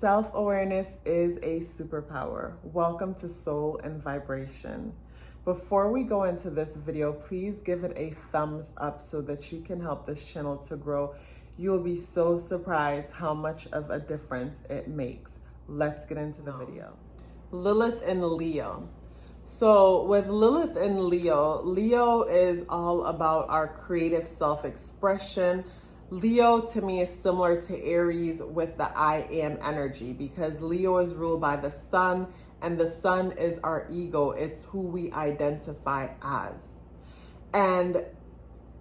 Self-awareness is a superpower. Welcome to Soul and Vibration. Before we go into this video, please give it a thumbs up so that you can help this channel to grow. You'll be so surprised how much of a difference it makes. Let's get into the video. Lilith and Leo. So with Lilith and Leo, Leo is all about our creative self-expression. Leo to me is similar to Aries with the I am energy, because Leo is ruled by the sun, and the sun is our ego. It's who we identify as. And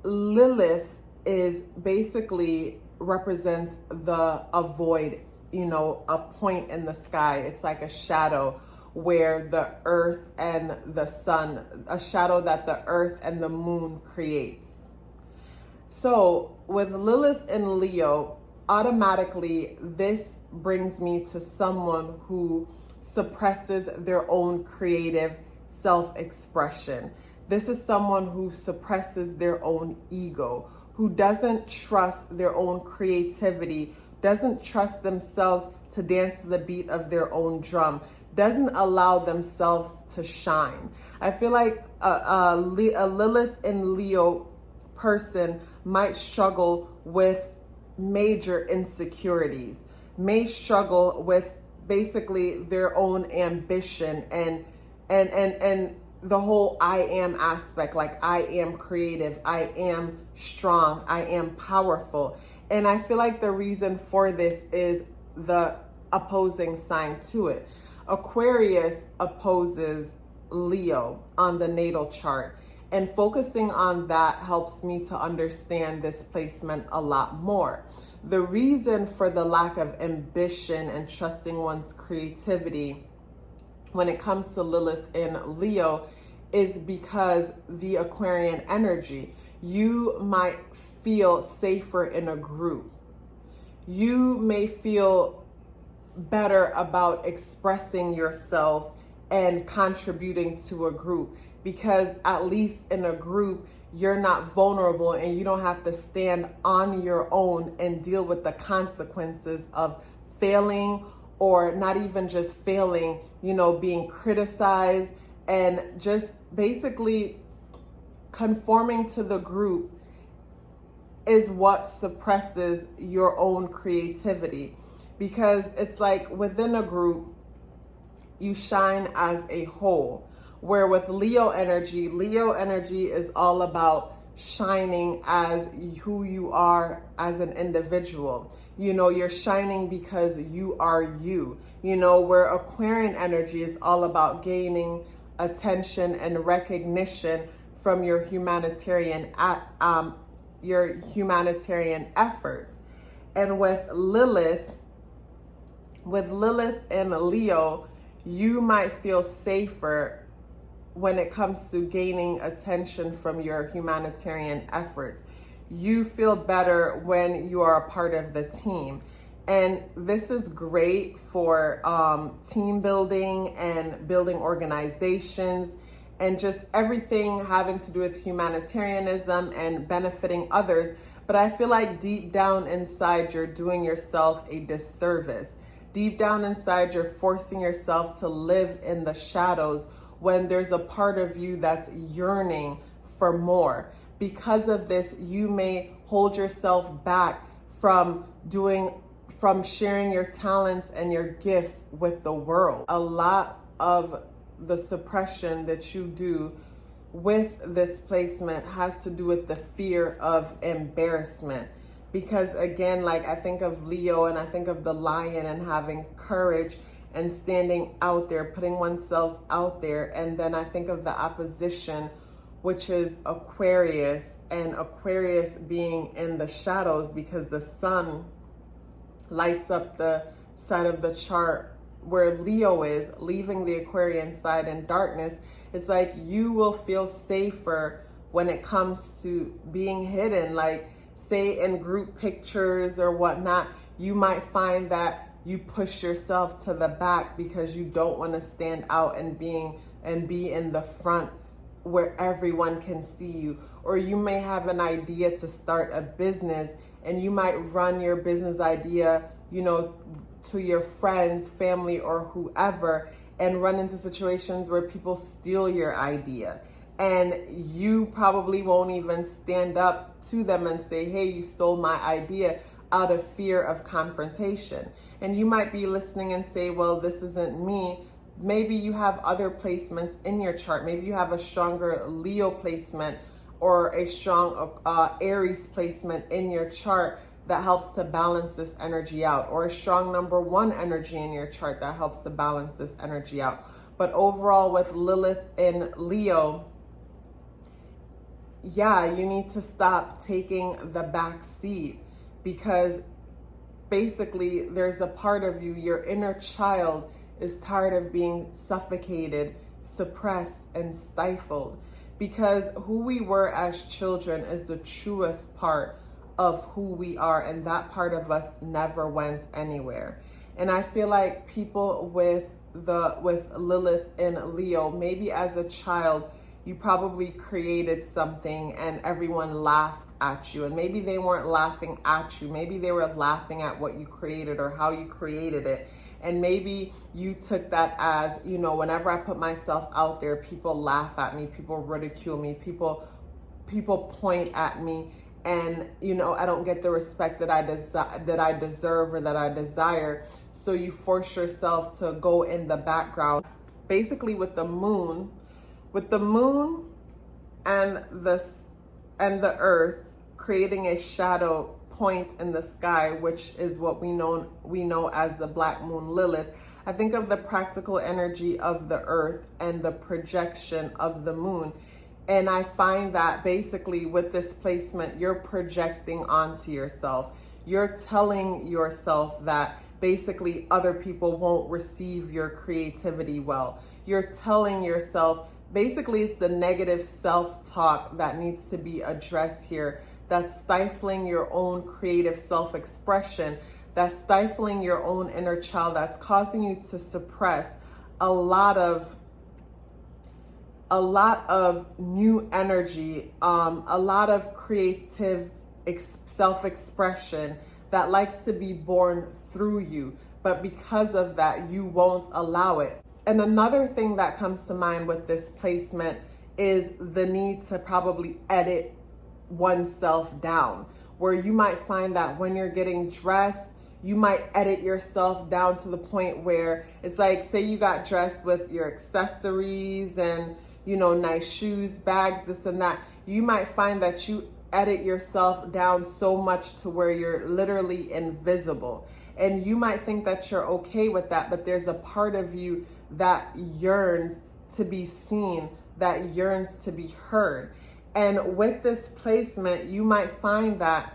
Lilith is basically represents a void, a point in the sky. It's like a shadow where the earth and the sun, a shadow that the earth and the moon creates. So with Lilith and Leo, automatically this brings me to someone who suppresses their own creative self-expression. This is someone who suppresses their own ego, who doesn't trust their own creativity, doesn't trust themselves to dance to the beat of their own drum, doesn't allow themselves to shine. I feel like a Lilith and Leo person might struggle with major insecurities, may struggle with basically their own ambition and the whole I am aspect, like I am creative, I am strong, I am powerful. And I feel like the reason for this is the opposing sign to it. Aquarius opposes Leo on the natal chart. And focusing on that helps me to understand this placement a lot more. The reason for the lack of ambition and trusting one's creativity when it comes to Lilith in Leo is because the Aquarian energy. You might feel safer in a group. You may feel better about expressing yourself and contributing to a group, because at least in a group, you're not vulnerable and you don't have to stand on your own and deal with the consequences of failing, or not even just failing, being criticized and just basically conforming to the group is what suppresses your own creativity. Because it's like within a group, you shine as a whole. Where with Leo energy is all about shining as who you are as an individual. You're shining because you are you. Where Aquarian energy is all about gaining attention and recognition from your humanitarian efforts. And with Lilith and Leo, you might feel safer when it comes to gaining attention from your humanitarian efforts. You feel better when you are a part of the team. And this is great for team building and building organizations and just everything having to do with humanitarianism and benefiting others. But I feel like deep down inside, you're doing yourself a disservice. Deep down inside, you're forcing yourself to live in the shadows when there's a part of you that's yearning for more. Because of this, you may hold yourself back from sharing your talents and your gifts with the world. A lot of the suppression that you do with this placement has to do with the fear of embarrassment. Because again, like I think of Leo and I think of the lion and having courage and standing out there, putting oneself out there. And then I think of the opposition, which is Aquarius, and Aquarius being in the shadows because the sun lights up the side of the chart where Leo is, leaving the Aquarian side in darkness. It's like you will feel safer when it comes to being hidden. Like say in group pictures or whatnot, you might find that you push yourself to the back because you don't want to stand out and be in the front where everyone can see you. Or you may have an idea to start a business and you might run your business idea, to your friends, family, or whoever, and run into situations where people steal your idea. And you probably won't even stand up to them and say, hey, you stole my idea, out of fear of confrontation. And you might be listening and say, well, this isn't me. Maybe you have other placements in your chart. Maybe you have a stronger Leo placement or a strong Aries placement in your chart that helps to balance this energy out, or a strong number 1 energy in your chart that helps to balance this energy out. But overall, with Lilith in Leo, yeah, you need to stop taking the back seat, because basically there's a part of you, your inner child, is tired of being suffocated, suppressed, and stifled. Because who we were as children is the truest part of who we are, and that part of us never went anywhere. And I feel like people with Lilith in Leo, maybe as a child, you probably created something and everyone laughed at you. And maybe they weren't laughing at you. Maybe they were laughing at what you created or how you created it. And maybe you took that as, you know, whenever I put myself out there, people laugh at me, people ridicule me, people point at me, and, you know, I don't get the respect that I deserve or that I desire. So you force yourself to go in the background. Basically, with the moon and the earth creating a shadow point in the sky, which is what we know as the black moon Lilith, I think of the practical energy of the earth and the projection of the moon. And I find that basically with this placement, you're projecting onto yourself. You're telling yourself that basically other people won't receive your creativity well. You're telling yourself, basically it's the negative self-talk that needs to be addressed here, that's stifling your own creative self-expression, that's stifling your own inner child, that's causing you to suppress a lot of new energy, a lot of creative self-expression that likes to be born through you. But because of that, you won't allow it. And another thing that comes to mind with this placement is the need to probably edit oneself down, where you might find that when you're getting dressed, you might edit yourself down to the point where it's like, say you got dressed with your accessories and, you know, nice shoes, bags, this and that. You might find that you edit yourself down so much to where you're literally invisible. And you might think that you're okay with that, but there's a part of you that yearns to be seen, that yearns to be heard. And with this placement, you might find that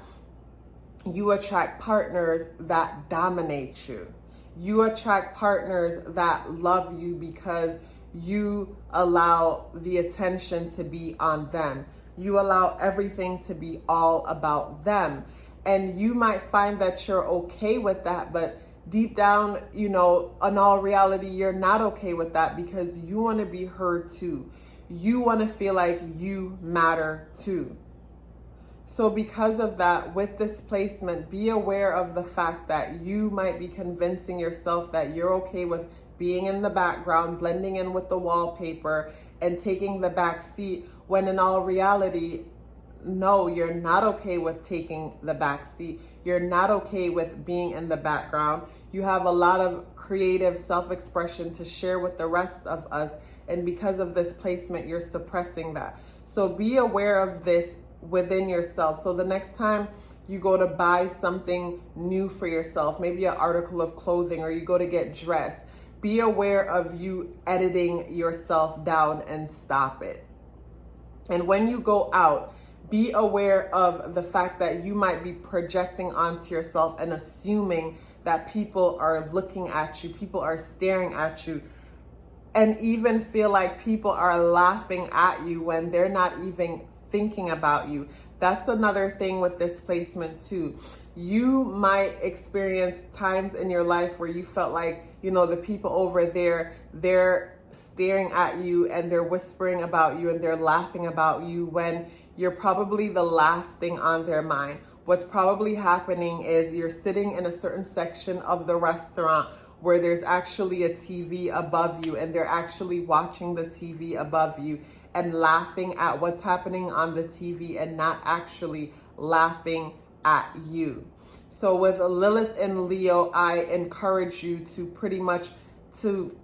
you attract partners that dominate you. You attract partners that love you because you allow the attention to be on them. You allow everything to be all about them. And you might find that you're okay with that, but deep down, you know, in all reality, you're not okay with that, because you want to be heard too. You want to feel like you matter too. So because of that, with this placement, be aware of the fact that you might be convincing yourself that you're okay with being in the background, blending in with the wallpaper, and taking the back seat, when in all reality, no, you're not okay with taking the back seat. You're not okay with being in the background. You have a lot of creative self-expression to share with the rest of us. And because of this placement, you're suppressing that. So be aware of this within yourself. So the next time you go to buy something new for yourself, maybe an article of clothing, or you go to get dressed, be aware of you editing yourself down and stop it. And when you go out, be aware of the fact that you might be projecting onto yourself and assuming that people are looking at you, people are staring at you, and even feel like people are laughing at you when they're not even thinking about you. That's another thing with this placement too. You might experience times in your life where you felt like, you know, the people over there, they're staring at you and they're whispering about you and they're laughing about you, when you're probably the last thing on their mind. what's probably happening is you're sitting in a certain section of the restaurant where there's actually a TV above you, and they're actually watching the TV above you and laughing at what's happening on the TV and not actually laughing at you. So with Lilith and Leo, I encourage you to pretty much to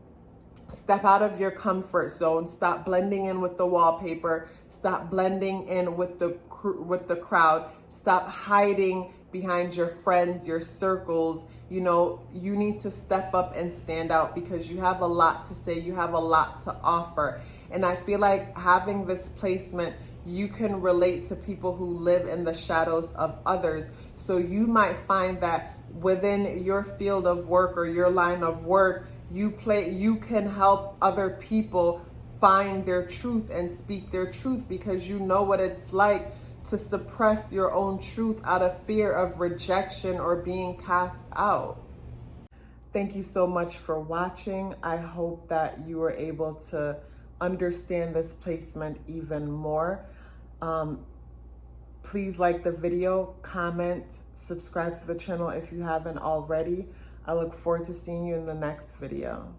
step out of your comfort zone, stop blending in with the wallpaper, stop blending in with the crowd, stop hiding behind your friends, your circles. You know, you need to step up and stand out because you have a lot to say, you have a lot to offer. And I feel like having this placement, you can relate to people who live in the shadows of others. So you might find that within your field of work or your line of work, you can help other people find their truth and speak their truth because you know what it's like to suppress your own truth out of fear of rejection or being cast out. Thank you so much for watching. I hope that you were able to understand this placement even more. Please like the video, comment, subscribe to the channel if you haven't already. I look forward to seeing you in the next video.